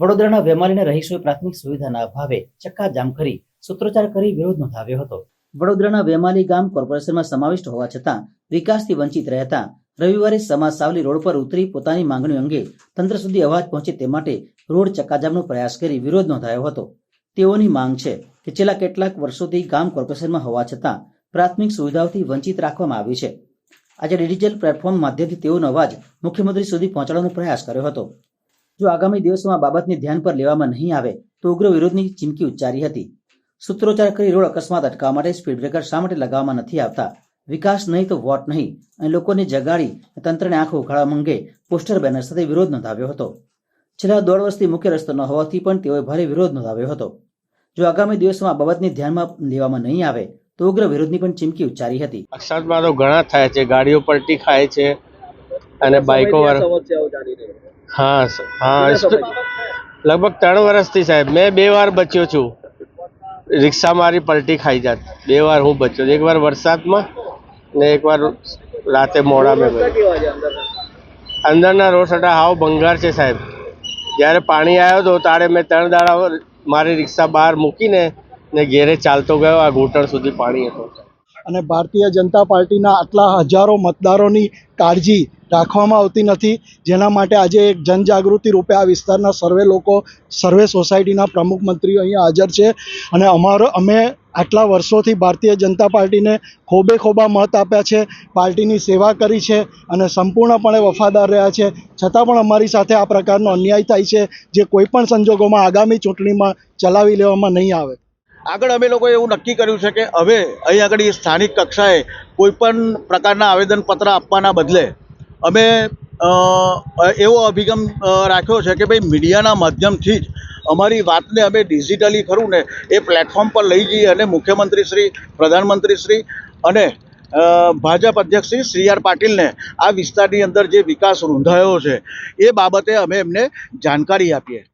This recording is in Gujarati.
વડોદરાના વેમાલીના રહીશોએ પ્રાથમિક સુવિધાના અભાવે ચક્કાજામ કરી સૂત્રોચ્ચાર કરી વિરોધ નોંધાવ્યો હતો। વડોદરાના વેમાલી ગામ કોર્પોરેશનમાં સમાવિષ્ટ હોવા છતાં વિકાસથી વંચિત રહેતા રવિવારે સમા સાવલી રોડ પર ઉતરી પોતાની માંગણીઓ અંગે તંત્ર સુધી અવાજ પહોંચે તે માટે રોડ ચક્કાજામનો પ્રયાસ કરી વિરોધ નોંધાયો હતો। તેઓની માંગ છે કે છેલ્લા કેટલાક વર્ષોથી ગામ કોર્પોરેશનમાં હોવા છતાં પ્રાથમિક સુવિધાઓથી વંચિત રાખવામાં આવ્યું છે। આજે ડિજિટલ પ્લેટફોર્મ માધ્યમથી તેઓનો અવાજ મુખ્યમંત્રી સુધી પહોંચાડવાનો પ્રયાસ કર્યો હતો। જો આગામી દિવસોમાં આ બાબતને ધ્યાન પર લેવામાં નહીં આવે તો ઉગ્ર વિરોધની ચીમકી ઉચ્ચારી હતી। સૂત્રોચ્ચાર કરી રોડ અકસ્માત અટકાવવા માટે સ્પીડ બ્રેકર શા માટે લગાવવામાં નથી આવતા, વિકાસ નહીં તો વોટ નહીં અને લોકોને જગાડી તંત્રને આંખો ઉઘાડવા અંગે પોસ્ટર બેનર સાથે વિરોધ નોંધાવ્યો હતો। છેલ્લા 1.5 વર્ષથી મુખ્ય રસ્તો ન હોવાથી પણ તેઓએ ભારે વિરોધ નોંધાવ્યો હતો। જો આગામી દિવસોમાં આ બાબતને ધ્યાનમાં લેવામાં નહીં આવે તો ઉગ્ર વિરોધની પણ ચીમકી ઉચ્ચારી હતી। અકસ્માત તો ઘણા થાય છે, ગાડીઓ પલટી ખાય છે અને બાઇકો હા લગભગ 3 વર્ષથી સાહેબ મેં 2 વાર બચ્યો છું। રિક્ષા મારી પલટી ખાઈ જાત, 2 વાર હું બચ્યો, એક વાર વરસાદમાં ને એક વાર રાતે મોડા મેં। અંદરના રોડ સટા હાવ ભંગાર છે સાહેબ। જ્યારે પાણી આવ્યો તો તારે મેં 3 દાડા મારી રિક્ષા બહાર મૂકીને ને ઘેરે ચાલતો ગયો, આ ઘૂંટણ સુધી પાણી હતો। અને ભારતીય જનતા પાર્ટીના આટલા હજારો મતદારોની કાળજી રાખવામાં આવતી નથી, જેના માટે આજે એક જનજાગૃતિ રૂપે આ વિસ્તારના સર્વે સોસાયટીના પ્રમુખ મંત્રીઓ અહીંયા હાજર છે અને અમે આટલા વર્ષોથી ભારતીય જનતા પાર્ટીને ખોબે ખોબા મત આપ્યા છે, પાર્ટીની સેવા કરી છે અને સંપૂર્ણપણે વફાદાર રહ્યા છે, છતાં પણ અમારી સાથે આ પ્રકારનો અન્યાય થાય છે, જે કોઈપણ સંજોગોમાં આગામી ચૂંટણીમાં ચલાવી લેવામાં નહીં આવે। આગળ અમે લોકોએ એવું નક્કી કર્યું છે કે હવે અહીં આગળ સ્થાનિક કક્ષાએ કોઈપણ પ્રકારના આવેદનપત્ર આપવાના બદલે અમે એવો અભિગમ રાખ્યો છે કે ભાઈ મીડિયાના માધ્યમથી જ અમારી વાતને અમે ડિજિટલી ખરું ને એ પ્લેટફોર્મ પર લઈ જઈએ અને મુખ્યમંત્રી શ્રી, પ્રધાનમંત્રી શ્રી અને ભાજપ અધ્યક્ષ શ્રી CR પાટીલને આ વિસ્તારની અંદર જે વિકાસ રૂંધાયો છે એ બાબતે અમે એમને જાણકારી આપીએ।